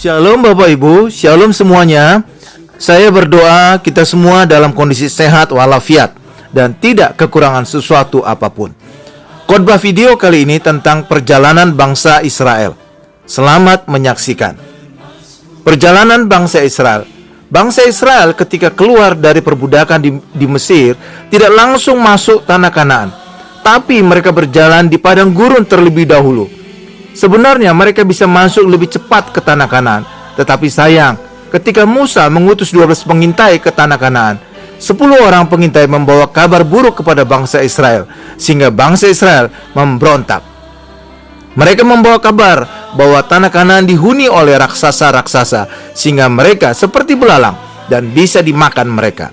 Shalom Bapak Ibu, Shalom semuanya. Saya berdoa kita semua dalam kondisi sehat walafiat dan tidak kekurangan sesuatu apapun. Khotbah video kali ini tentang perjalanan bangsa Israel. Selamat menyaksikan. Perjalanan bangsa Israel. Bangsa Israel ketika keluar dari perbudakan di Mesir tidak langsung masuk tanah Kanaan, tapi mereka berjalan di padang gurun terlebih dahulu. Sebenarnya mereka bisa masuk lebih cepat ke tanah Kanaan, tetapi sayang, ketika Musa mengutus 12 pengintai ke tanah Kanaan, 10 orang pengintai membawa kabar buruk kepada bangsa Israel, sehingga bangsa Israel memberontak. Mereka membawa kabar bahwa tanah Kanaan dihuni oleh raksasa-raksasa, sehingga mereka seperti belalang dan bisa dimakan mereka.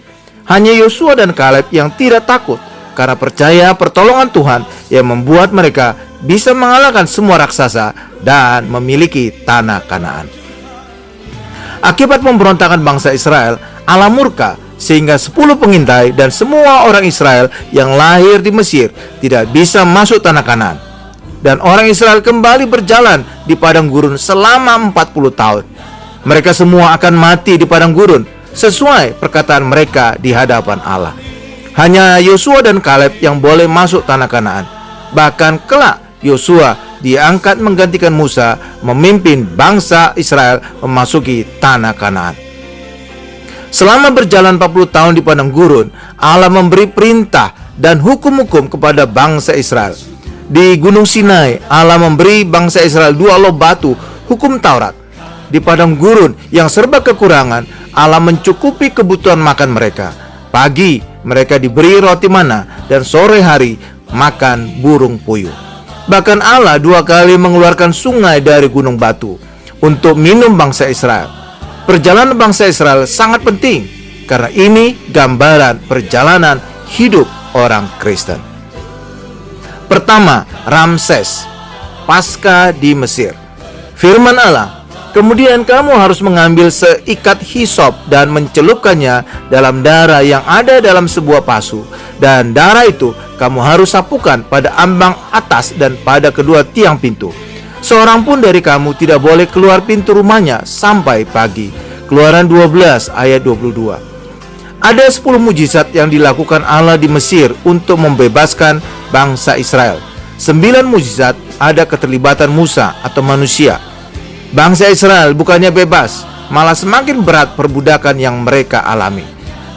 Hanya Yosua dan Kaleb yang tidak takut, karena percaya pertolongan Tuhan yang membuat mereka bisa mengalahkan semua raksasa dan memiliki tanah Kanaan. Akibat pemberontakan bangsa Israel, Allah murka sehingga 10 pengintai dan semua orang Israel yang lahir di Mesir tidak bisa masuk tanah Kanaan. Dan orang Israel kembali berjalan di padang gurun selama 40 tahun. Mereka semua akan mati di padang gurun sesuai perkataan mereka di hadapan Allah. Hanya Yosua dan Kaleb yang boleh masuk tanah Kanaan. Bahkan kelak Yosua diangkat menggantikan Musa memimpin bangsa Israel memasuki tanah Kanaan. Selama berjalan 40 tahun di padang gurun, Allah memberi perintah dan hukum-hukum kepada bangsa Israel. Di Gunung Sinai, Allah memberi bangsa Israel 2 loh batu, hukum Taurat. Di padang gurun yang serba kekurangan, Allah mencukupi kebutuhan makan mereka. Pagi, mereka diberi roti mana, dan sore hari makan burung puyuh. Bahkan Allah 2 kali mengeluarkan sungai dari gunung batu untuk minum bangsa Israel. Perjalanan bangsa Israel sangat penting, karena ini gambaran perjalanan hidup orang Kristen. Pertama, Ramses, Paskah di Mesir. Firman Allah, kemudian kamu harus mengambil seikat hisop dan mencelupkannya dalam darah yang ada dalam sebuah pasu, dan darah itu kamu harus sapukan pada ambang atas dan pada kedua tiang pintu. Seorang pun dari kamu tidak boleh keluar pintu rumahnya sampai pagi. Keluaran 12 ayat 22. Ada 10 mujizat yang dilakukan Allah di Mesir untuk membebaskan bangsa Israel. 9 mujizat ada keterlibatan Musa atau manusia. Bangsa Israel bukannya bebas, malah semakin berat perbudakan yang mereka alami.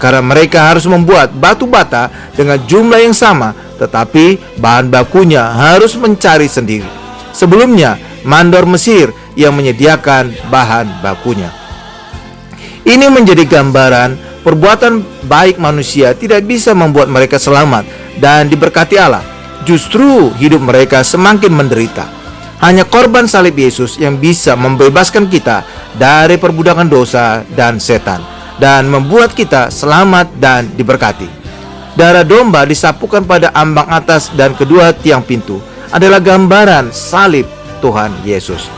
Karena mereka harus membuat batu bata dengan jumlah yang sama, tetapi bahan bakunya harus mencari sendiri. Sebelumnya, mandor Mesir yang menyediakan bahan bakunya. Ini menjadi gambaran perbuatan baik manusia tidak bisa membuat mereka selamat dan diberkati Allah. Justru hidup mereka semakin menderita. Hanya korban salib Yesus yang bisa membebaskan kita dari perbudakan dosa dan setan dan membuat kita selamat dan diberkati. Darah domba disapukan pada ambang atas dan kedua tiang pintu adalah gambaran salib Tuhan Yesus.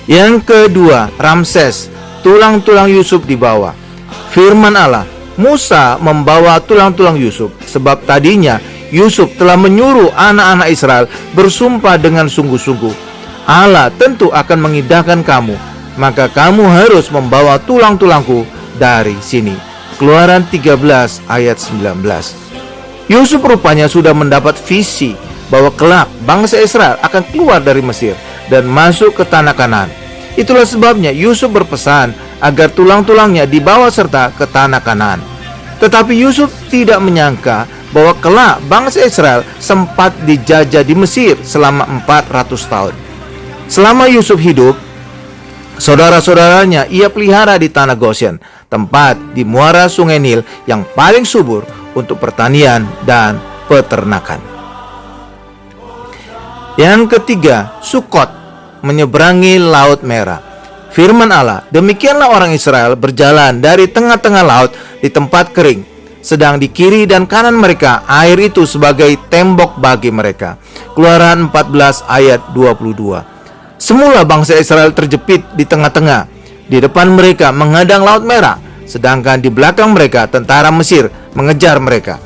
Yang kedua, Ramses, tulang-tulang Yusuf dibawa. Firman Allah, Musa membawa tulang-tulang Yusuf, sebab tadinya Yusuf telah menyuruh anak-anak Israel bersumpah dengan sungguh-sungguh, Allah tentu akan mengindahkan kamu, maka kamu harus membawa tulang-tulangku dari sini. Keluaran 13 ayat 19. Yusuf rupanya sudah mendapat visi bahwa kelak bangsa Israel akan keluar dari Mesir dan masuk ke tanah Kanaan. Itulah sebabnya Yusuf berpesan agar tulang-tulangnya dibawa serta ke tanah Kanaan. Tetapi Yusuf tidak menyangka bahwa kelak bangsa Israel sempat dijajah di Mesir selama 400 tahun. Selama Yusuf hidup, saudara-saudaranya ia pelihara di tanah Goshen, tempat di muara sungai Nil yang paling subur untuk pertanian dan peternakan. Yang ketiga, Sukot, menyeberangi Laut Merah. Firman Allah, demikianlah orang Israel berjalan dari tengah-tengah laut di tempat kering, sedang di kiri dan kanan mereka air itu sebagai tembok bagi mereka. Keluaran 14 ayat 22. Semula bangsa Israel terjepit di tengah-tengah. Di depan mereka menghadang Laut Merah, sedangkan di belakang mereka tentara Mesir mengejar mereka.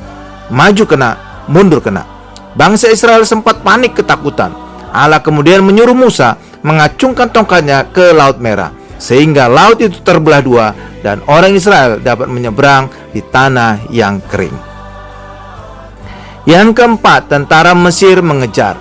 Maju kena, mundur kena. Bangsa Israel sempat panik ketakutan. Allah kemudian menyuruh Musa mengacungkan tongkatnya ke Laut Merah, sehingga laut itu terbelah dua dan orang Israel dapat menyeberang di tanah yang kering. Yang keempat, tentara Mesir mengejar.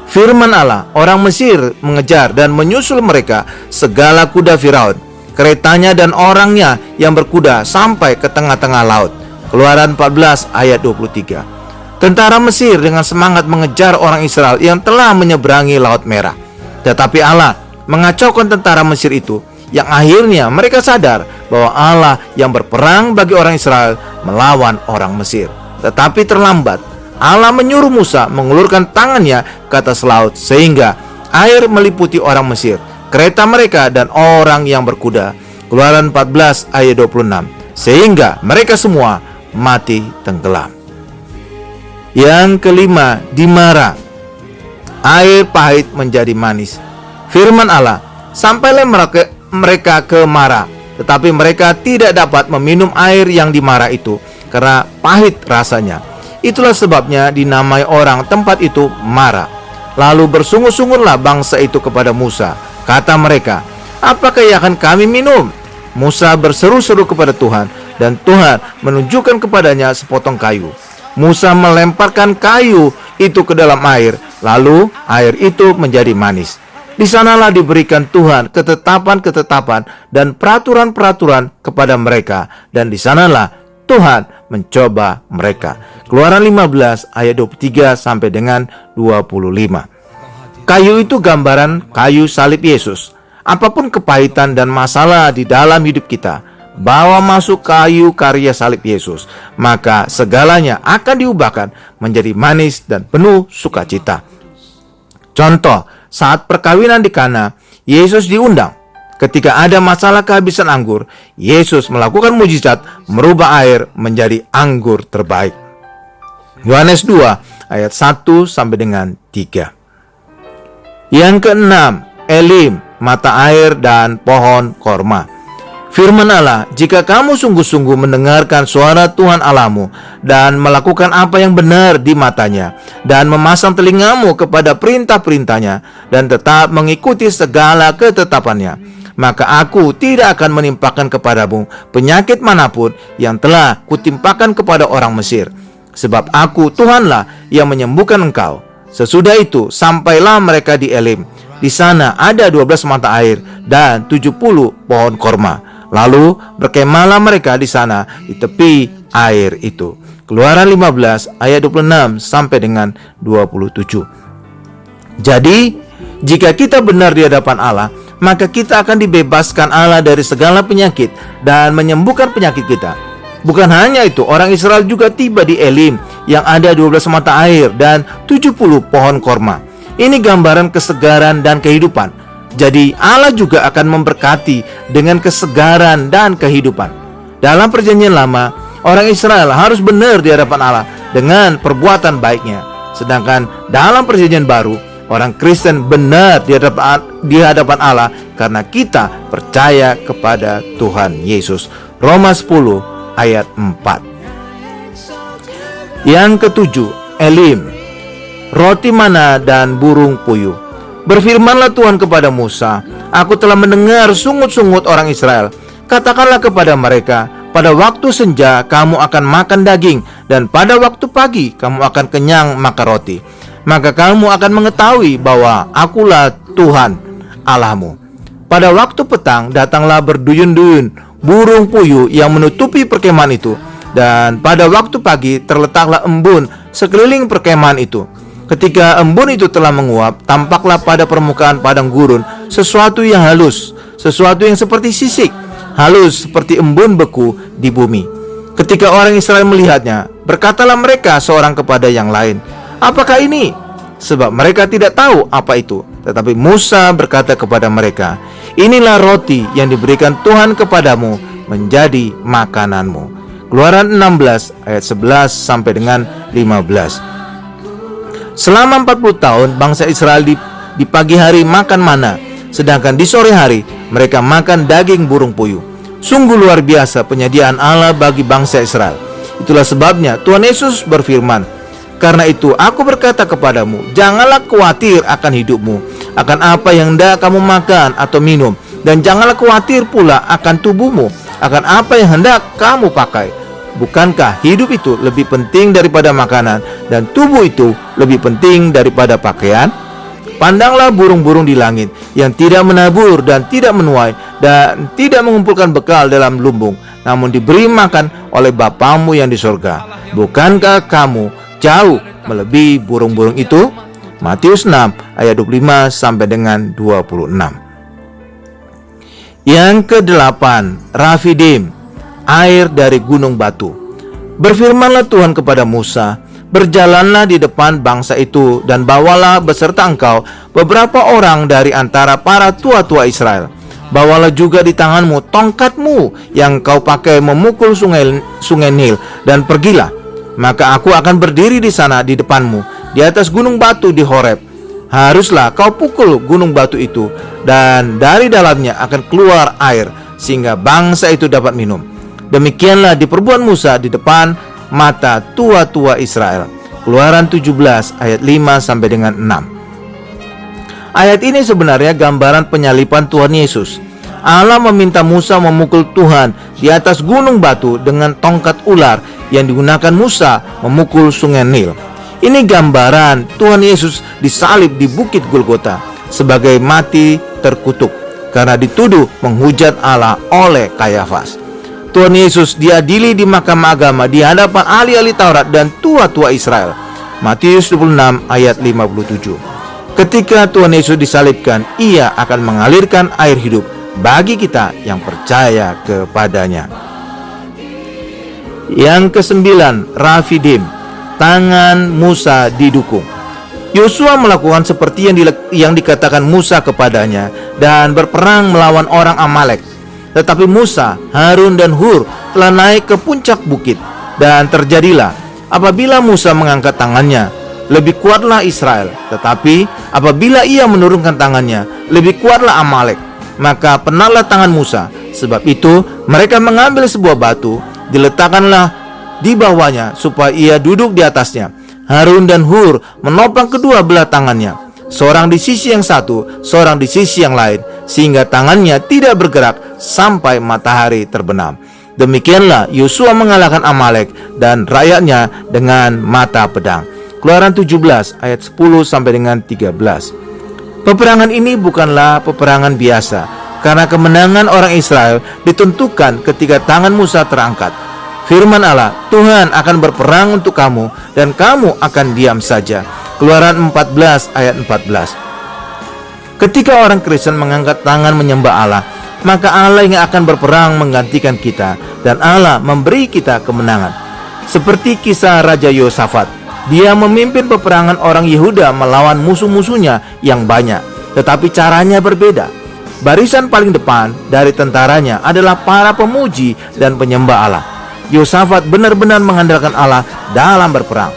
Firman Allah, orang Mesir mengejar dan menyusul mereka segala kuda Firaun, keretanya dan orangnya yang berkuda sampai ke tengah-tengah laut. Keluaran 14 ayat 23. Tentara Mesir dengan semangat mengejar orang Israel yang telah menyeberangi Laut Merah. Tetapi Allah mengacaukan tentara Mesir itu, yang akhirnya mereka sadar bahwa Allah yang berperang bagi orang Israel melawan orang Mesir. Tetapi terlambat. Allah menyuruh Musa mengulurkan tangannya ke atas laut, sehingga air meliputi orang Mesir, kereta mereka dan orang yang berkuda. Keluaran 14 ayat 26. Sehingga mereka semua mati tenggelam. Yang kelima, di Mara, air pahit menjadi manis. Firman Allah, sampailah mereka ke Mara, tetapi mereka tidak dapat meminum air yang di Mara itu, karena pahit rasanya. Itulah sebabnya dinamai orang tempat itu Mara. Lalu bersungut-sungutlah bangsa itu kepada Musa. Kata mereka, apakah yang akan kami minum? Musa berseru-seru kepada Tuhan, dan Tuhan menunjukkan kepadanya sepotong kayu. Musa melemparkan kayu itu ke dalam air, lalu air itu menjadi manis. Di sanalah diberikan Tuhan ketetapan-ketetapan dan peraturan-peraturan kepada mereka, dan di sanalah Tuhan mencoba mereka. Keluaran 15 ayat 23 sampai dengan 25. Kayu itu gambaran kayu salib Yesus. Apapun kepahitan dan masalah di dalam hidup kita, bawa masuk kayu karya salib Yesus, maka segalanya akan diubahkan menjadi manis dan penuh sukacita. Contoh, saat perkawinan di Kana, Yesus diundang. Ketika ada masalah kehabisan anggur, Yesus melakukan mujizat merubah air menjadi anggur terbaik. Yohanes 2 ayat 1 sampai dengan 3. Yang keenam, Elim, mata air dan pohon korma. Firman Allah, jika kamu sungguh-sungguh mendengarkan suara Tuhan Allahmu dan melakukan apa yang benar di matanya, dan memasang telingamu kepada perintah-perintahnya dan tetap mengikuti segala ketetapannya, maka aku tidak akan menimpakan kepadamu penyakit manapun yang telah kutimpakan kepada orang Mesir. Sebab aku Tuhanlah yang menyembuhkan engkau. Sesudah itu sampailah mereka di Elim. Di sana ada 12 mata air dan 70 pohon korma. Lalu berkemahlah mereka di sana di tepi air itu. Keluaran 15 ayat 26 sampai dengan 27. Jadi, jika kita benar di hadapan Allah, maka kita akan dibebaskan Allah dari segala penyakit dan menyembuhkan penyakit kita. Bukan hanya itu, orang Israel juga tiba di Elim yang ada 12 mata air dan 70 pohon korma. Ini gambaran kesegaran dan kehidupan. Jadi Allah juga akan memberkati dengan kesegaran dan kehidupan. Dalam perjanjian lama, orang Israel harus benar di hadapan Allah dengan perbuatan baiknya. Sedangkan dalam perjanjian baru, orang Kristen benar di hadapan Allah karena kita percaya kepada Tuhan Yesus. Roma 10 ayat 4. Yang ketujuh, Elim, roti mana dan burung puyuh. Berfirmanlah Tuhan kepada Musa, aku telah mendengar sungut-sungut orang Israel. Katakanlah kepada mereka, pada waktu senja kamu akan makan daging, dan pada waktu pagi kamu akan kenyang makan roti. Maka kamu akan mengetahui bahwa akulah Tuhan Allahmu. Pada waktu petang datanglah berduyun-duyun burung puyuh yang menutupi perkemahan itu, dan pada waktu pagi terletaklah embun sekeliling perkemahan itu. Ketika embun itu telah menguap, tampaklah pada permukaan padang gurun sesuatu yang halus, sesuatu yang seperti sisik, halus seperti embun beku di bumi. Ketika orang Israel melihatnya, berkatalah mereka seorang kepada yang lain, apakah ini? Sebab mereka tidak tahu apa itu. Tetapi Musa berkata kepada mereka, inilah roti yang diberikan Tuhan kepadamu menjadi makananmu. Keluaran 16 ayat 11 sampai dengan 15. Selama 40 tahun bangsa Israel di pagi hari makan mana, sedangkan di sore hari mereka makan daging burung puyuh. Sungguh luar biasa penyediaan Allah bagi bangsa Israel. Itulah sebabnya Tuhan Yesus berfirman, karena itu aku berkata kepadamu, janganlah khawatir akan hidupmu, akan apa yang hendak kamu makan atau minum, dan janganlah khawatir pula akan tubuhmu, akan apa yang hendak kamu pakai. Bukankah hidup itu lebih penting daripada makanan, dan tubuh itu lebih penting daripada pakaian? Pandanglah burung-burung di langit yang tidak menabur dan tidak menuai dan tidak mengumpulkan bekal dalam lumbung, namun diberi makan oleh Bapamu yang di sorga. Bukankah kamu jauh melebihi burung-burung itu? Matius 6 ayat 25 sampai dengan 26. Yang kedelapan, Rafidim, air dari gunung batu. Berfirmanlah Tuhan kepada Musa, berjalanlah di depan bangsa itu dan bawalah beserta engkau beberapa orang dari antara para tua-tua Israel. Bawalah juga di tanganmu tongkatmu yang kau pakai memukul sungai Nil, dan pergilah. Maka aku akan berdiri di sana di depanmu di atas gunung batu di Horeb. Haruslah kau pukul gunung batu itu, dan dari dalamnya akan keluar air, sehingga bangsa itu dapat minum. Demikianlah diperbuat Musa di depan mata tua-tua Israel. Keluaran 17 ayat 5 sampai dengan 6. Ayat ini sebenarnya gambaran penyaliban Tuhan Yesus. Allah meminta Musa memukul Tuhan di atas gunung batu dengan tongkat ular yang digunakan Musa memukul sungai Nil. Ini gambaran Tuhan Yesus disalib di bukit Golgota sebagai mati terkutuk karena dituduh menghujat Allah oleh Kayafas. Tuhan Yesus diadili di mahkamah agama di hadapan ahli-ahli Taurat dan tua-tua Israel. Matius 26 ayat 57. Ketika Tuhan Yesus disalibkan, Ia akan mengalirkan air hidup bagi kita yang percaya kepadanya. Yang kesembilan, Rafidim, tangan Musa didukung. Yosua melakukan seperti yang dikatakan Musa kepadanya dan berperang melawan orang Amalek. Tetapi Musa, Harun dan Hur telah naik ke puncak bukit, dan terjadilah apabila Musa mengangkat tangannya, lebih kuatlah Israel. Tetapi apabila ia menurunkan tangannya, lebih kuatlah Amalek. Maka penatlah tangan Musa. Sebab itu mereka mengambil sebuah batu, diletakkanlah di bawahnya supaya ia duduk di atasnya. Harun dan Hur menopang kedua belah tangannya, seorang di sisi yang satu, seorang di sisi yang lain, sehingga tangannya tidak bergerak sampai matahari terbenam. Demikianlah Yosua mengalahkan Amalek dan rakyatnya dengan mata pedang. Keluaran 17 ayat 10 sampai dengan 13. Peperangan ini bukanlah peperangan biasa, karena kemenangan orang Israel ditentukan ketika tangan Musa terangkat. Firman Allah, Tuhan akan berperang untuk kamu, dan kamu akan diam saja. Keluaran 14 ayat 14. Ketika orang Kristen mengangkat tangan menyembah Allah, maka Allah yang akan berperang menggantikan kita, dan Allah memberi kita kemenangan. Seperti kisah Raja Yosafat, dia memimpin peperangan orang Yehuda melawan musuh-musuhnya yang banyak, tetapi caranya berbeda. Barisan paling depan dari tentaranya adalah para pemuji dan penyembah Allah. Yosafat benar-benar mengandalkan Allah dalam berperang.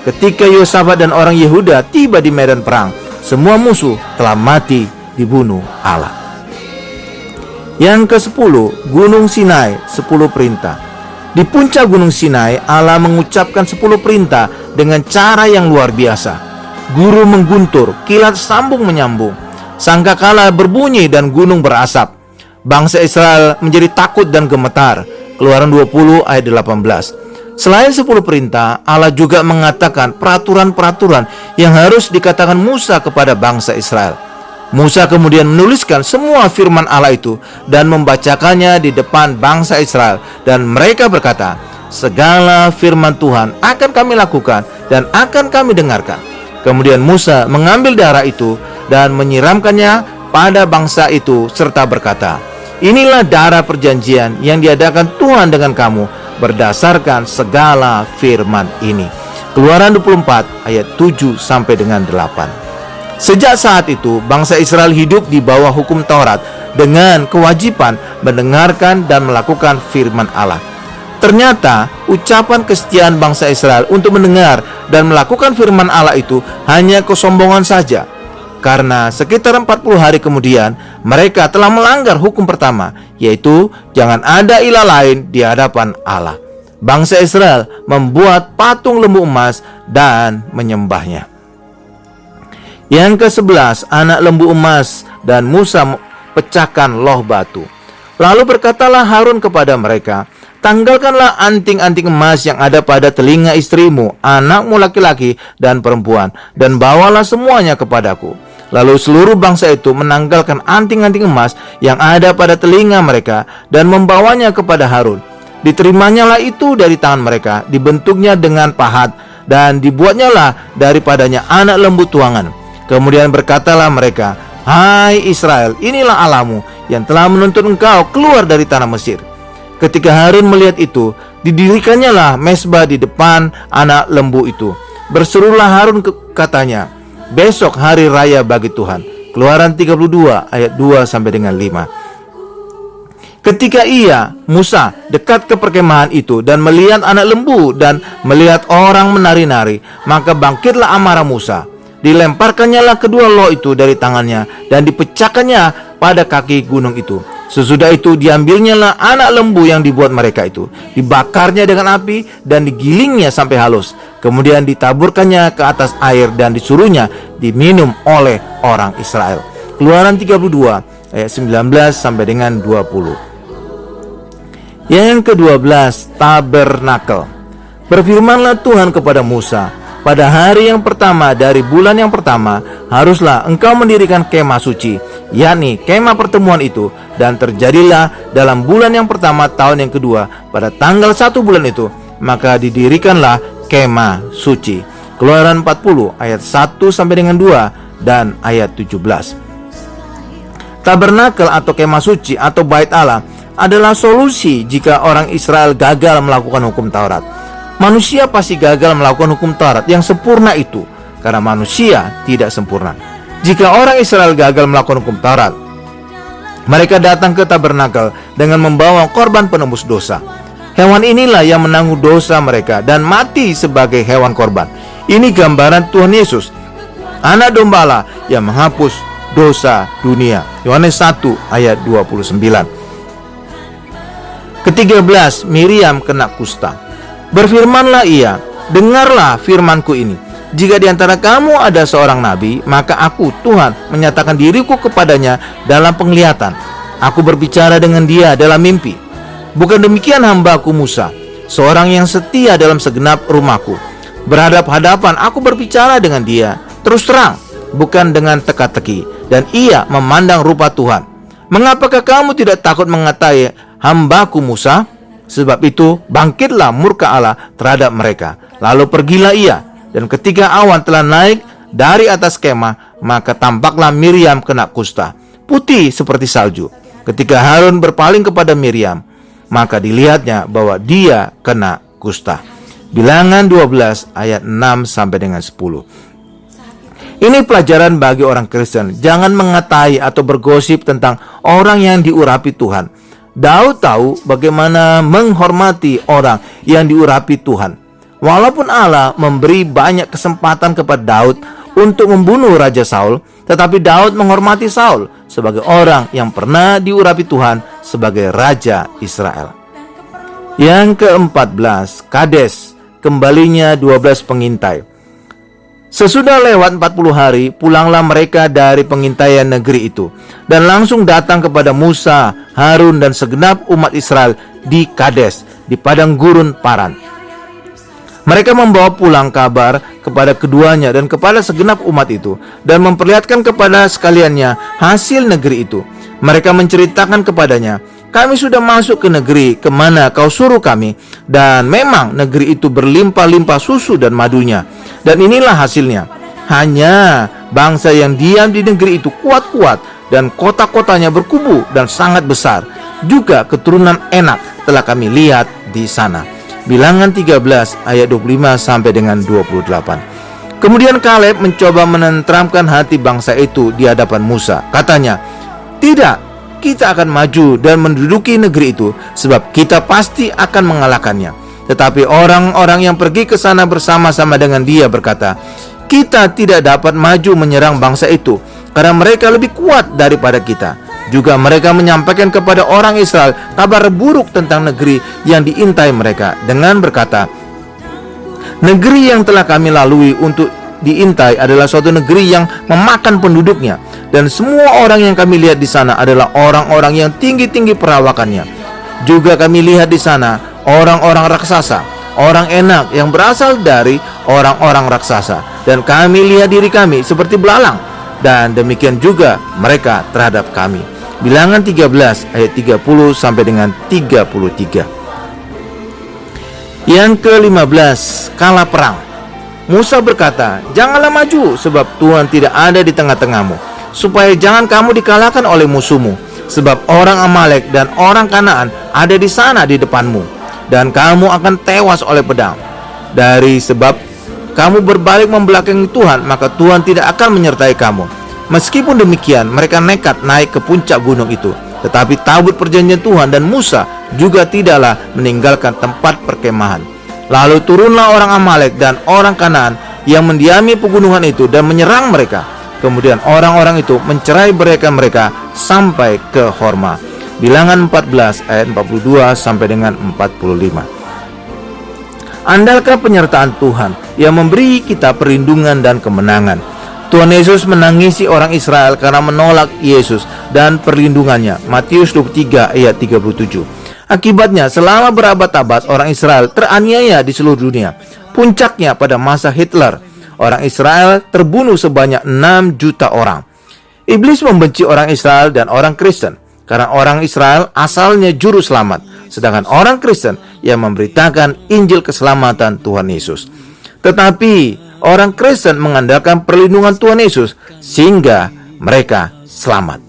Ketika Yosafat dan orang Yehuda tiba di medan perang, semua musuh telah mati dibunuh Allah. Yang ke-10, Gunung Sinai, 10 perintah. Di puncak Gunung Sinai, Allah mengucapkan 10 perintah dengan cara yang luar biasa. Guru mengguntur, kilat sambung menyambung, sangkakala berbunyi dan gunung berasap. Bangsa Israel menjadi takut dan gemetar. Keluaran 20 ayat 18. Selain 10 perintah, Allah juga mengatakan peraturan-peraturan yang harus dikatakan Musa kepada bangsa Israel. Musa kemudian menuliskan semua firman Allah itu dan membacakannya di depan bangsa Israel, dan mereka berkata, segala firman Tuhan akan kami lakukan dan akan kami dengarkan. Kemudian Musa mengambil darah itu dan menyiramkannya pada bangsa itu serta berkata, inilah darah perjanjian yang diadakan Tuhan dengan kamu berdasarkan segala firman ini. Keluaran 24 ayat 7 sampai dengan 8. Sejak saat itu, bangsa Israel hidup di bawah hukum Taurat dengan kewajiban mendengarkan dan melakukan firman Allah. Ternyata, ucapan kesetiaan bangsa Israel untuk mendengar dan melakukan firman Allah itu hanya kesombongan saja. Karena sekitar 40 hari kemudian, mereka telah melanggar hukum pertama, yaitu jangan ada ilah lain di hadapan Allah. Bangsa Israel membuat patung lembu emas dan menyembahnya. Yang ke-11, anak lembu emas, dan Musa pecahkan loh batu. Lalu berkatalah Harun kepada mereka, tanggalkanlah anting-anting emas yang ada pada telinga istrimu, anakmu laki-laki dan perempuan, dan bawalah semuanya kepadaku. Lalu seluruh bangsa itu menanggalkan anting-anting emas yang ada pada telinga mereka dan membawanya kepada Harun. Diterimanya itu dari tangan mereka, dibentuknya dengan pahat, dan dibuatnyalah daripadanya anak lembu tuangan. Kemudian berkatalah mereka, hai Israel, inilah Allahmu yang telah menuntun engkau keluar dari tanah Mesir. Ketika Harun melihat itu, didirikannya mezbah di depan anak lembu itu. Berserulah Harun katanya, besok hari raya bagi Tuhan. Keluaran 32 ayat 2 sampai dengan 5. Ketika Musa dekat ke perkemahan itu dan melihat anak lembu dan melihat orang menari-nari, maka bangkitlah amarah Musa. Dilemparkannya kedua loh itu dari tangannya dan dipecahkannya pada kaki gunung itu. Sesudah itu diambilnya anak lembu yang dibuat mereka itu, dibakarnya dengan api dan digilingnya sampai halus. Kemudian ditaburkannya ke atas air dan disuruhnya diminum oleh orang Israel. Keluaran 32 ayat 19 sampai dengan 20. Yang ke-12, tabernakel. Berfirmanlah Tuhan kepada Musa, pada hari yang pertama dari bulan yang pertama, haruslah engkau mendirikan kemah suci, yakni kemah pertemuan itu. Dan terjadilah dalam bulan yang pertama tahun yang kedua, pada tanggal 1 bulan itu, maka didirikanlah kemah suci. Keluaran 40 ayat 1 sampai dengan 2 dan ayat 17. Tabernakel atau kemah suci atau bait Allah adalah solusi jika orang Israel gagal melakukan hukum Taurat. Manusia pasti gagal melakukan hukum Taurat yang sempurna itu, karena manusia tidak sempurna. Jika orang Israel gagal melakukan hukum Taurat, mereka datang ke tabernakel dengan membawa korban penembus dosa. Hewan inilah yang menanggung dosa mereka dan mati sebagai hewan korban. Ini gambaran Tuhan Yesus, anak domba Allah yang menghapus dosa dunia. Yohanes 1 ayat 29. Ke-13, Miriam kena kusta. Berfirmanlah ia, dengarlah firmanku ini. Jika di antara kamu ada seorang nabi, maka aku, Tuhan, menyatakan diriku kepadanya dalam penglihatan. Aku berbicara dengan dia dalam mimpi. Bukan demikian hambaku Musa, seorang yang setia dalam segenap rumahku. Berhadap-hadapan aku berbicara dengan dia, terus terang, bukan dengan teka-teki. Dan ia memandang rupa Tuhan. Mengapakah kamu tidak takut mengatai hambaku Musa? Sebab itu bangkitlah murka Allah terhadap mereka. Lalu pergilah ia, dan ketika awan telah naik dari atas kemah, maka tampaklah Miriam kena kusta, putih seperti salju. Ketika Harun berpaling kepada Miriam, maka dilihatnya bahwa dia kena kusta. Bilangan 12 ayat 6 sampai dengan 10. Ini pelajaran bagi orang Kristen. Jangan mengatai atau bergosip tentang orang yang diurapi Tuhan. Daud tahu bagaimana menghormati orang yang diurapi Tuhan. Walaupun Allah memberi banyak kesempatan kepada Daud untuk membunuh Raja Saul, tetapi Daud menghormati Saul sebagai orang yang pernah diurapi Tuhan sebagai Raja Israel. Yang ke-14, Kades, kembalinya 12 pengintai. Sesudah lewat 40 hari, pulanglah mereka dari pengintaian negeri itu, dan langsung datang kepada Musa, Harun, dan segenap umat Israel di Kades, di padang gurun Paran. Mereka membawa pulang kabar kepada keduanya dan kepada segenap umat itu, dan memperlihatkan kepada sekaliannya hasil negeri itu. Mereka menceritakan kepadanya, kami sudah masuk ke negeri kemana kau suruh kami, dan memang negeri itu berlimpah-limpah susu dan madunya. Dan inilah hasilnya, hanya bangsa yang diam di negeri itu kuat-kuat, dan kota-kotanya berkubu dan sangat besar. Juga keturunan Enak telah kami lihat di sana. Bilangan 13 ayat 25 sampai dengan 28. Kemudian Kaleb mencoba menenteramkan hati bangsa itu di hadapan Musa. Katanya, tidak, kita akan maju dan menduduki negeri itu, sebab kita pasti akan mengalahkannya. Tetapi orang-orang yang pergi ke sana bersama-sama dengan dia berkata, kita tidak dapat maju menyerang bangsa itu, karena mereka lebih kuat daripada kita. Juga mereka menyampaikan kepada orang Israel kabar buruk tentang negeri yang diintai mereka, dengan berkata, negeri yang telah kami lalui untuk diintai adalah suatu negeri yang memakan penduduknya, dan semua orang yang kami lihat di sana adalah orang-orang yang tinggi-tinggi perawakannya. Juga kami lihat di sana orang-orang raksasa, orang enak yang berasal dari orang-orang raksasa, dan kami lihat diri kami seperti belalang, dan demikian juga mereka terhadap kami. Bilangan 13 ayat 30 sampai dengan 33. Yang ke-15, kala perang. Musa berkata, "Janganlah maju, sebab Tuhan tidak ada di tengah-tengahmu, supaya jangan kamu dikalahkan oleh musuhmu, sebab orang Amalek dan orang Kanaan ada di sana di depanmu, dan kamu akan tewas oleh pedang. Dari sebab kamu berbalik membelakangi Tuhan, maka Tuhan tidak akan menyertai kamu." Meskipun demikian, mereka nekat naik ke puncak gunung itu. Tetapi tabut perjanjian Tuhan dan Musa juga tidaklah meninggalkan tempat perkemahan. Lalu turunlah orang Amalek dan orang Kanaan yang mendiami pegunungan itu dan menyerang mereka. Kemudian orang-orang itu mencerai mereka sampai ke Horma. Bilangan 14 ayat 42 sampai dengan 45. Andalkah penyertaan Tuhan yang memberi kita perlindungan dan kemenangan. Tuhan Yesus menangisi orang Israel karena menolak Yesus dan perlindungannya. Matius 23 ayat 37. Akibatnya selama berabad-abad orang Israel teraniaya di seluruh dunia. Puncaknya pada masa Hitler, orang Israel terbunuh sebanyak 6 juta orang. Iblis membenci orang Israel dan orang Kristen karena orang Israel asalnya juru selamat, sedangkan orang Kristen yang memberitakan Injil keselamatan Tuhan Yesus. Tetapi orang Kristen mengandalkan perlindungan Tuhan Yesus sehingga mereka selamat.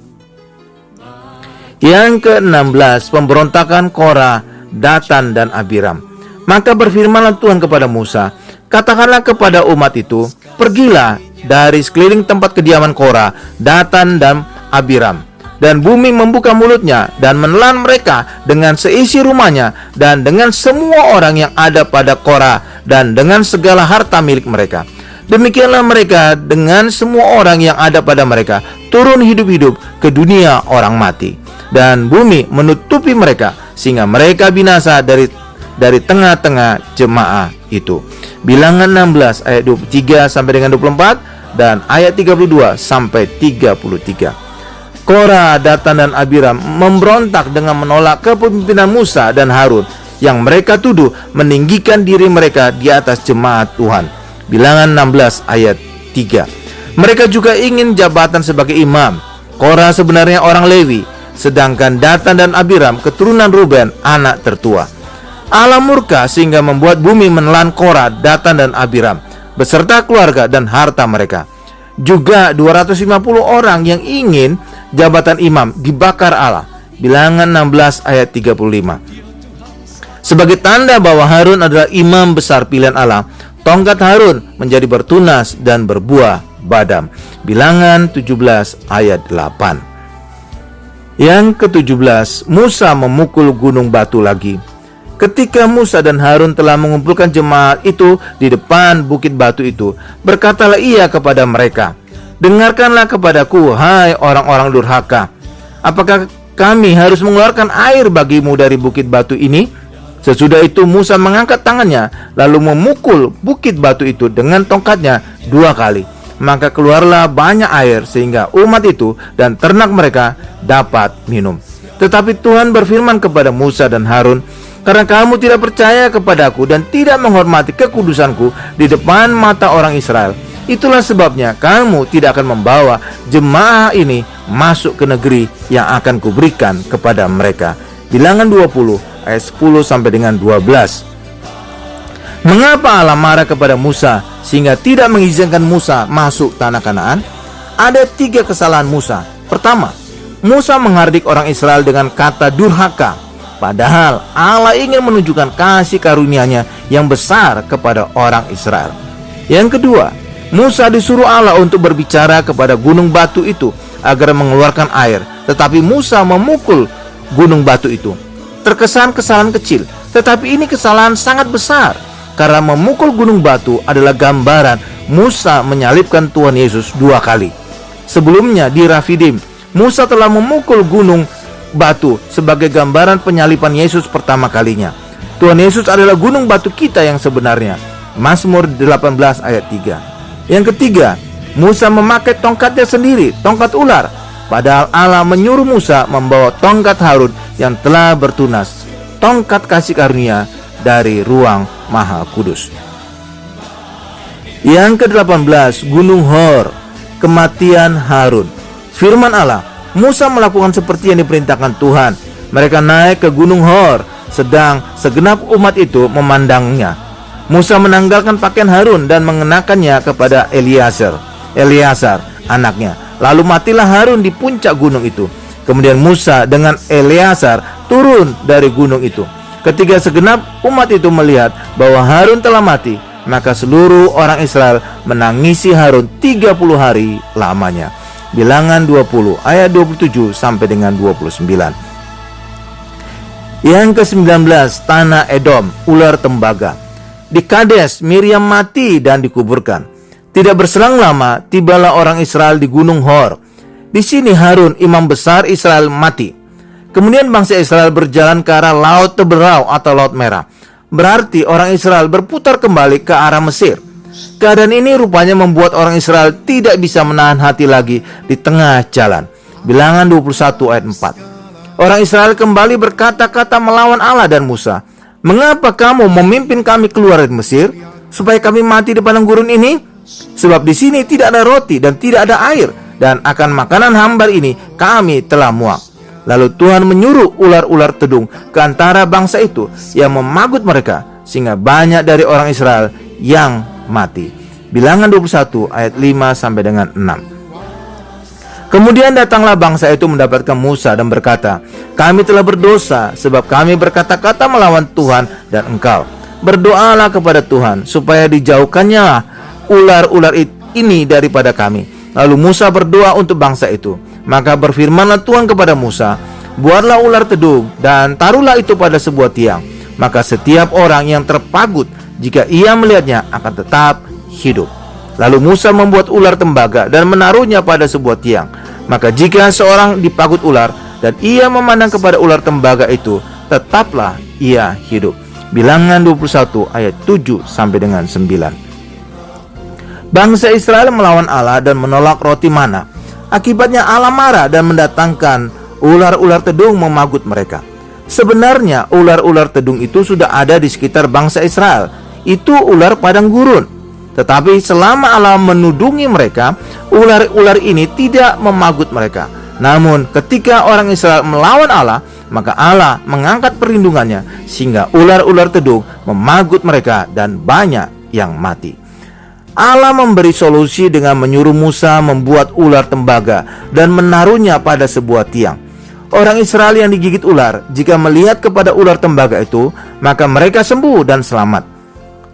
Yang ke-16, pemberontakan Korah, Datan, dan Abiram. Maka berfirmanlah Tuhan kepada Musa, "Katakanlah kepada umat itu, pergilah dari sekeliling tempat kediaman Korah, Datan, dan Abiram, dan bumi membuka mulutnya dan menelan mereka dengan seisi rumahnya dan dengan semua orang yang ada pada Korah dan dengan segala harta milik mereka. Demikianlah mereka dengan semua orang yang ada pada mereka turun hidup-hidup ke dunia orang mati, dan bumi menutupi mereka sehingga mereka binasa dari tengah-tengah jemaah itu." Bilangan 16 ayat 23 sampai dengan 24 dan ayat 32 sampai 33. Korah, Datan, dan Abiram memberontak dengan menolak kepemimpinan Musa dan Harun yang mereka tuduh meninggikan diri mereka di atas jemaat Tuhan. Bilangan 16 ayat 3. Mereka juga ingin jabatan sebagai imam. Korah sebenarnya orang Lewi, sedangkan Datan dan Abiram keturunan Ruben, anak tertua. Allah murka sehingga membuat bumi menelan Korah, Datan, dan Abiram beserta keluarga dan harta mereka. Juga 250 orang yang ingin jabatan imam dibakar Allah. Bilangan 16 ayat 35. Sebagai tanda bahwa Harun adalah imam besar pilihan Allah, tongkat Harun menjadi bertunas dan berbuah badam. Bilangan 17 ayat 8. Yang ke-17, Musa memukul gunung batu lagi. Ketika Musa dan Harun telah mengumpulkan jemaat itu di depan bukit batu itu, berkatalah ia kepada mereka, "Dengarkanlah kepadaku, hai orang-orang durhaka. Apakah kami harus mengeluarkan air bagimu dari bukit batu ini?" Sesudah itu Musa mengangkat tangannya, lalu memukul bukit batu itu dengan tongkatnya 2 kali. Maka keluarlah banyak air sehingga umat itu dan ternak mereka dapat minum. Tetapi Tuhan berfirman kepada Musa dan Harun, "Karena kamu tidak percaya kepadaku dan tidak menghormati kekudusanku di depan mata orang Israel, itulah sebabnya kamu tidak akan membawa jemaah ini masuk ke negeri yang akan kuberikan kepada mereka." Bilangan 20 ayat 10 sampai dengan 12. Mengapa Allah marah kepada Musa sehingga tidak mengizinkan Musa masuk tanah Kanaan? Ada 3 kesalahan Musa. Pertama, Musa menghardik orang Israel dengan kata durhaka, padahal Allah ingin menunjukkan kasih karunia-Nya yang besar kepada orang Israel. Yang kedua, Musa disuruh Allah untuk berbicara kepada gunung batu itu agar mengeluarkan air, tetapi Musa memukul gunung batu itu. Terkesan kesalahan kecil, tetapi ini kesalahan sangat besar, karena memukul gunung batu adalah gambaran Musa menyalibkan Tuhan Yesus 2 kali. Sebelumnya di Rafidim, Musa telah memukul gunung batu sebagai gambaran penyaliban Yesus pertama kalinya. Tuhan Yesus adalah gunung batu kita yang sebenarnya. Mazmur 18 ayat 3. Yang ketiga, Musa memakai tongkatnya sendiri, tongkat ular, padahal Allah menyuruh Musa membawa tongkat Harun yang telah bertunas, tongkat kasih karunia dari ruang Maha Kudus. Yang ke-18, Gunung Hor, kematian Harun. Firman Allah, Musa melakukan seperti yang diperintahkan Tuhan. Mereka naik ke Gunung Hor, sedang segenap umat itu memandangnya. Musa menanggalkan pakaian Harun dan mengenakannya kepada Eleazar anaknya. Lalu matilah Harun di puncak gunung itu. Kemudian Musa dengan Eleazar turun dari gunung itu. Ketika segenap umat itu melihat bahwa Harun telah mati, maka seluruh orang Israel menangisi Harun 30 hari lamanya. Bilangan 20 ayat 27 sampai dengan 29. Yang ke-19, tanah Edom, ular tembaga. Di Kades, Miriam mati dan dikuburkan. Tidak berselang lama, tibalah orang Israel di Gunung Hor. Di sini Harun, imam besar Israel, mati. Kemudian bangsa Israel berjalan ke arah Laut Teberau atau Laut Merah. Berarti orang Israel berputar kembali ke arah Mesir. Keadaan ini rupanya membuat orang Israel tidak bisa menahan hati lagi di tengah jalan. Bilangan 21 ayat 4. Orang Israel kembali berkata-kata melawan Allah dan Musa. Mengapa kamu memimpin kami keluar dari Mesir, supaya kami mati di padang gurun ini? Sebab di sini tidak ada roti dan tidak ada air, dan akan makanan hambar ini kami telah muak. Lalu Tuhan menyuruh ular-ular tedung ke antara bangsa itu yang memagut mereka, sehingga banyak dari orang Israel yang mati. Bilangan 21 ayat 5 sampai dengan 6. Kemudian datanglah bangsa itu mendapatkan Musa dan berkata, kami telah berdosa sebab kami berkata-kata melawan Tuhan dan engkau. Berdoalah kepada Tuhan supaya dijauhkannya ular-ular ini daripada kami. Lalu Musa berdoa untuk bangsa itu. Maka berfirmanlah Tuhan kepada Musa, buatlah ular tedung dan taruhlah itu pada sebuah tiang. Maka setiap orang yang terpagut, jika ia melihatnya, akan tetap hidup. Lalu Musa membuat ular tembaga dan menaruhnya pada sebuah tiang. Maka jika seorang dipagut ular dan ia memandang kepada ular tembaga itu, tetaplah ia hidup. Bilangan 21 ayat 7 sampai dengan 9. Bangsa Israel melawan Allah dan menolak roti mana. Akibatnya Allah marah dan mendatangkan ular-ular tedung memagut mereka. Sebenarnya ular-ular tedung itu sudah ada di sekitar bangsa Israel. Itu ular padang gurun. Tetapi selama Allah menudungi mereka, ular-ular ini tidak memagut mereka. Namun ketika orang Israel melawan Allah, maka Allah mengangkat perlindungannya, sehingga ular-ular tedung memagut mereka dan banyak yang mati. Allah memberi solusi dengan menyuruh Musa membuat ular tembaga dan menaruhnya pada sebuah tiang. Orang Israel yang digigit ular, jika melihat kepada ular tembaga itu, maka mereka sembuh dan selamat.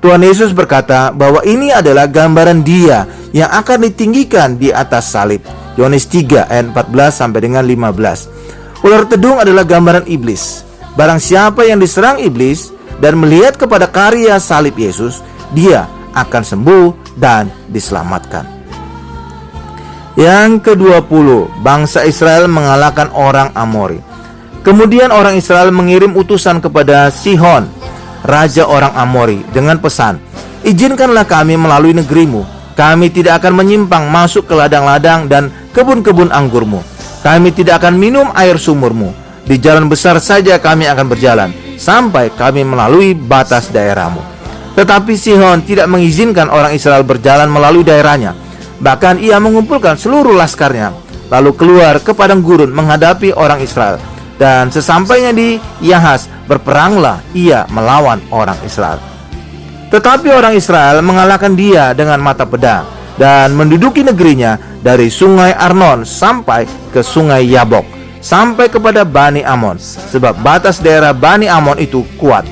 Tuhan Yesus berkata bahwa ini adalah gambaran Dia yang akan ditinggikan di atas salib. Yohanes 3 ayat 14 sampai dengan 15. Ular tedung adalah gambaran iblis. Barang siapa yang diserang iblis dan melihat kepada karya salib Yesus, dia akan sembuh dan diselamatkan. Yang ke-20, bangsa Israel mengalahkan orang Amori. Kemudian orang Israel mengirim utusan kepada Sihon, raja orang Amori, dengan pesan, izinkanlah kami melalui negerimu. Kami tidak akan menyimpang masuk ke ladang-ladang dan kebun-kebun anggurmu. Kami tidak akan minum air sumurmu. Di jalan besar saja kami akan berjalan, sampai kami melalui batas daerahmu. Tetapi Sihon tidak mengizinkan orang Israel berjalan melalui daerahnya. Bahkan ia mengumpulkan seluruh laskarnya, lalu keluar ke padang gurun menghadapi orang Israel. Dan sesampainya di Yahas, berperanglah ia melawan orang Israel. Tetapi orang Israel mengalahkan dia dengan mata pedang dan menduduki negerinya dari sungai Arnon sampai ke sungai Yabok, sampai kepada Bani Amon, sebab batas daerah Bani Amon itu kuat.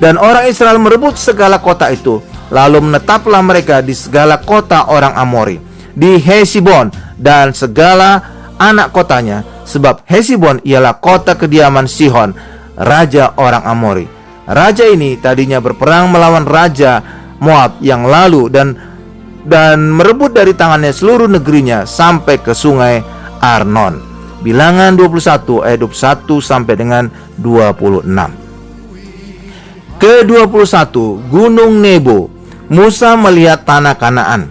Dan orang Israel merebut segala kota itu, lalu menetaplah mereka di segala kota orang Amori, di Hesibon dan segala anak kotanya, sebab Hesibon ialah kota kediaman Sihon, raja orang Amori. Raja ini tadinya berperang melawan raja Moab yang lalu dan merebut dari tangannya seluruh negerinya sampai ke sungai Arnon. Bilangan 21 ayat 21 sampai dengan 26. Ke-21, Gunung Nebo. Musa melihat tanah Kanaan.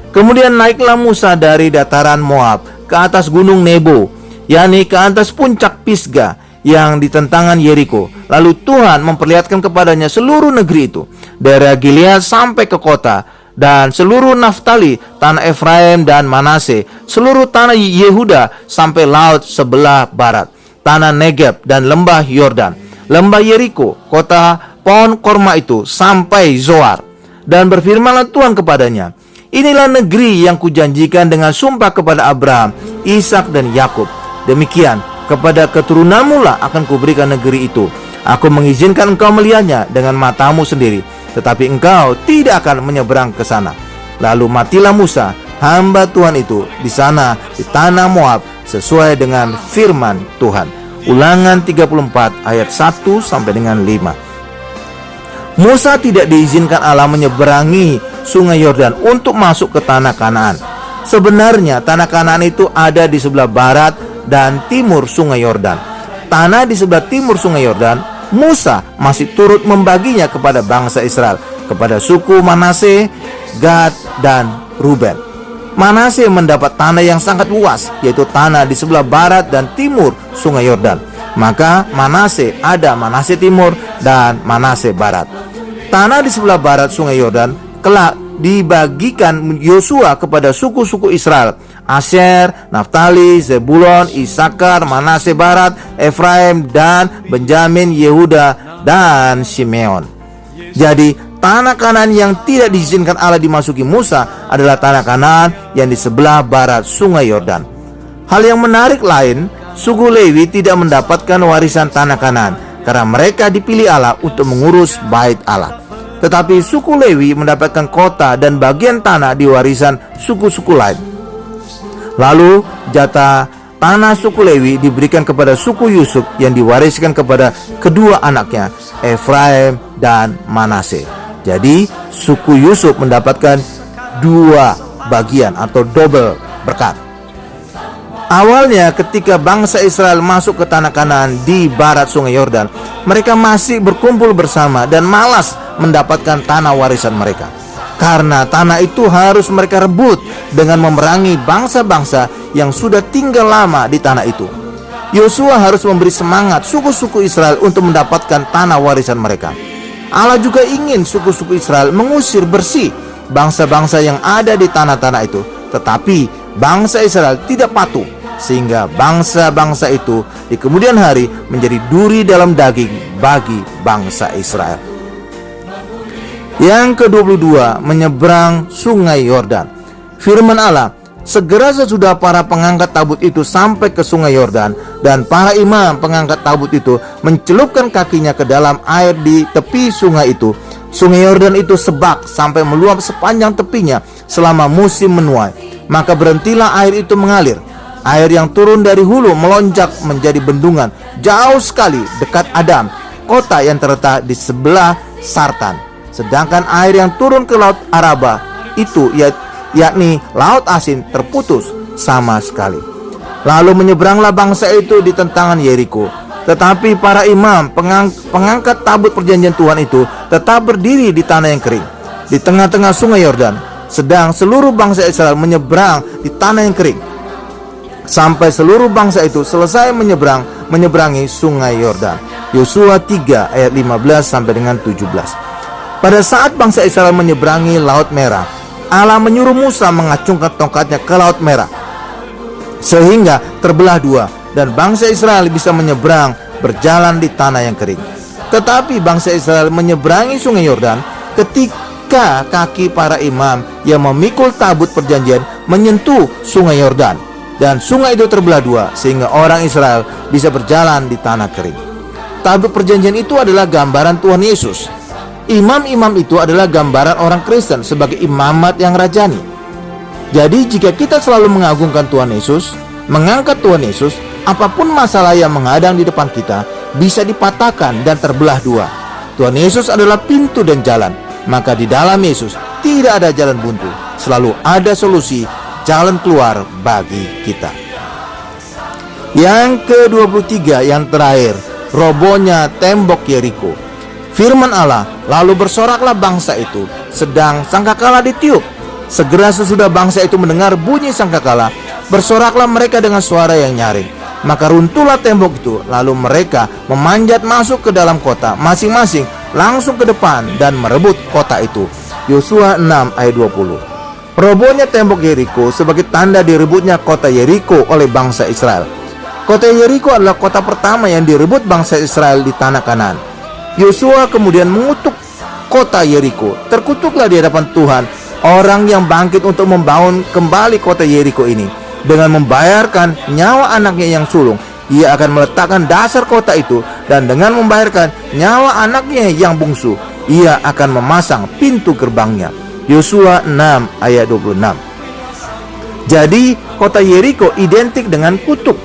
Kemudian naiklah Musa dari dataran Moab ke atas gunung Nebo, yakni ke atas puncak Pisga yang di tentangan Yeriko. Lalu Tuhan memperlihatkan kepadanya seluruh negeri itu, dari Gilead sampai ke kota, dan seluruh Naftali, tanah Efraim dan Manase, seluruh tanah Yehuda sampai laut sebelah barat, tanah Negeb dan lembah Yordan, lembah Yeriko, kota pohon korma itu, sampai Zoar. Dan berfirmanlah Tuhan kepadanya, inilah negeri yang kujanjikan dengan sumpah kepada Abraham, Ishak dan Yakub. Demikian kepada keturunanmu lah akan kuberikan negeri itu. Aku mengizinkan engkau melihatnya dengan matamu sendiri, tetapi engkau tidak akan menyeberang ke sana. Lalu matilah Musa, hamba Tuhan itu, di sana di tanah Moab, sesuai dengan firman Tuhan. Ulangan 34 ayat 1 sampai dengan 5. Musa tidak diizinkan Allah menyeberangi sungai Yordan untuk masuk ke tanah Kanaan. Sebenarnya tanah Kanaan itu ada di sebelah barat dan timur sungai Yordan. Tanah di sebelah timur sungai Yordan, Musa masih turut membaginya kepada bangsa Israel, kepada suku Manase, Gad, dan Ruben. Manase mendapat tanah yang sangat luas, yaitu tanah di sebelah barat dan timur sungai Yordan. Maka Manase ada Manase timur dan Manase barat. Tanah di sebelah barat sungai Yordan kelak dibagikan Yosua kepada suku-suku Israel: Asyer, Naftali, Zebulon, Isakar, Manase barat, Efraim, dan Benjamin, Yehuda, dan Simeon. Jadi tanah Kanaan yang tidak diizinkan Allah dimasuki Musa adalah tanah Kanaan yang di sebelah barat sungai Yordan. Hal yang menarik lain, suku Lewi tidak mendapatkan warisan tanah Kanaan karena mereka dipilih Allah untuk mengurus bait Allah. Tetapi suku Lewi mendapatkan kota dan bagian tanah di warisan suku-suku lain. Lalu jatah tanah suku Lewi diberikan kepada suku Yusuf yang diwariskan kepada kedua anaknya, Efraim dan Manase. Jadi suku Yusuf mendapatkan dua bagian atau double berkat. Awalnya ketika bangsa Israel masuk ke tanah Kanaan di barat sungai Yordan, mereka masih berkumpul bersama dan malas mendapatkan tanah warisan mereka, karena tanah itu harus mereka rebut dengan memerangi bangsa-bangsa yang sudah tinggal lama di tanah itu. Yosua harus memberi semangat suku-suku Israel untuk mendapatkan tanah warisan mereka. Allah juga ingin suku-suku Israel mengusir bersih bangsa-bangsa yang ada di tanah-tanah itu, tetapi bangsa Israel tidak patuh, sehingga bangsa-bangsa itu di kemudian hari menjadi duri dalam daging bagi bangsa Israel. Yang ke-22, menyeberang sungai Yordan. Firman Allah, segera sesudah para pengangkat tabut itu sampai ke sungai Yordan, dan para imam pengangkat tabut itu mencelupkan kakinya ke dalam air di tepi sungai itu, sungai Yordan itu sebak sampai meluap sepanjang tepinya selama musim menuai. Maka berhentilah air itu mengalir. Air yang turun dari hulu melonjak menjadi bendungan jauh sekali dekat Adam, kota yang terletak di sebelah Sartan. Sedangkan air yang turun ke laut Araba itu, yakni laut asin, terputus sama sekali. Lalu menyeberanglah bangsa itu di tentangan Yeriko. Tetapi para imam pengangkat tabut perjanjian Tuhan itu tetap berdiri di tanah yang kering, di tengah-tengah sungai Yordan. Sedang seluruh bangsa Israel menyeberang di tanah yang kering, sampai seluruh bangsa itu selesai menyeberangi sungai Yordan. Yosua 3 ayat 15 sampai dengan 17. Pada saat bangsa Israel menyeberangi Laut Merah, Allah menyuruh Musa mengacungkan tongkatnya ke Laut Merah, sehingga terbelah dua, dan bangsa Israel bisa menyeberang berjalan di tanah yang kering. Tetapi bangsa Israel menyeberangi sungai Yordan ketika kaki para imam yang memikul tabut perjanjian menyentuh sungai Yordan, dan sungai itu terbelah dua, sehingga orang Israel bisa berjalan di tanah kering. Tabut perjanjian itu adalah gambaran Tuhan Yesus. Imam-imam itu adalah gambaran orang Kristen sebagai imamat yang rajani. Jadi jika kita selalu mengagungkan Tuhan Yesus, mengangkat Tuhan Yesus, apapun masalah yang menghadang di depan kita bisa dipatahkan dan terbelah dua. Tuhan Yesus adalah pintu dan jalan, maka di dalam Yesus tidak ada jalan buntu. Selalu ada solusi, jalan keluar bagi kita. Yang ke-23, yang terakhir, robohnya tembok Yeriko. Firman Allah, lalu bersoraklah bangsa itu, sedang sangkakala ditiup, Segera sesudah bangsa itu mendengar bunyi sangkakala, bersoraklah mereka dengan suara yang nyaring. Maka runtuhlah tembok itu, lalu mereka memanjat masuk ke dalam kota, masing-masing langsung ke depan dan merebut kota itu. Yosua 6 ayat 20. Robohnya tembok Yeriko sebagai tanda direbutnya kota Yeriko oleh bangsa Israel. Kota Yeriko adalah kota pertama yang direbut bangsa Israel di tanah Kanaan. Yosua kemudian mengutuk kota Yeriko. Terkutuklah di hadapan Tuhan orang yang bangkit untuk membangun kembali kota Yeriko ini. Dengan membayarkan nyawa anaknya yang sulung, ia akan meletakkan dasar kota itu, dan dengan membayarkan nyawa anaknya yang bungsu, ia akan memasang pintu gerbangnya. Yosua 6 ayat 26. Jadi kota Yeriko identik dengan kutuk.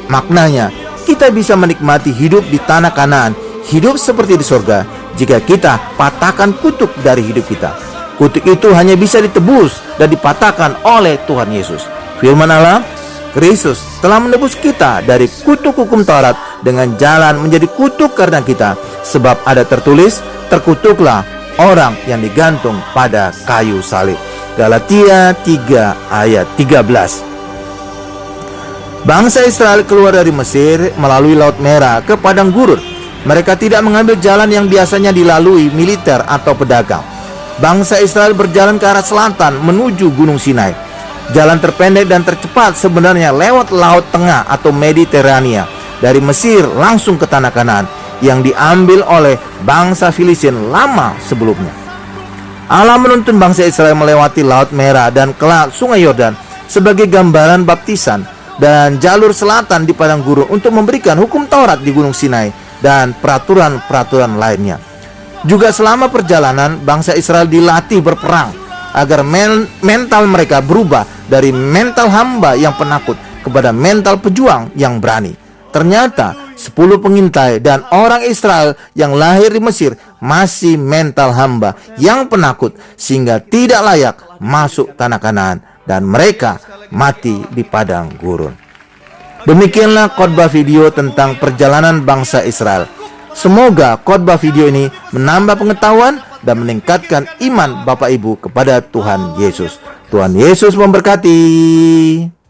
Maknanya, kita bisa menikmati hidup di tanah Kanaan, hidup seperti di sorga, jika kita patahkan kutuk dari hidup kita. Kutuk itu hanya bisa ditebus dan dipatahkan oleh Tuhan Yesus. Firman Allah, Kristus telah menebus kita dari kutuk hukum Taurat dengan jalan menjadi kutuk karena kita. Sebab ada tertulis, terkutuklah orang yang digantung pada kayu salib. Galatia 3 ayat 13. Bangsa Israel keluar dari Mesir melalui Laut Merah ke padang gurun. Mereka tidak mengambil jalan yang biasanya dilalui militer atau pedagang. Bangsa Israel berjalan ke arah selatan menuju Gunung Sinai. Jalan terpendek dan tercepat sebenarnya lewat Laut Tengah atau Mediterania, dari Mesir langsung ke tanah Kanaan yang diambil oleh bangsa Filistin lama sebelumnya. Allah menuntun bangsa Israel melewati Laut Merah dan kelak Sungai Yordan sebagai gambaran baptisan, dan jalur selatan di padang gurun untuk memberikan hukum Taurat di Gunung Sinai dan peraturan-peraturan lainnya. Juga selama perjalanan, bangsa Israel dilatih berperang agar mental mereka berubah dari mental hamba yang penakut kepada mental pejuang yang berani. Ternyata 10 pengintai dan orang Israel yang lahir di Mesir masih mental hamba yang penakut, sehingga tidak layak masuk tanah Kanaan, dan mereka mati di padang gurun. Demikianlah khotbah video tentang perjalanan bangsa Israel. Semoga khotbah video ini menambah pengetahuan dan meningkatkan iman Bapak Ibu kepada Tuhan Yesus. Tuhan Yesus memberkati.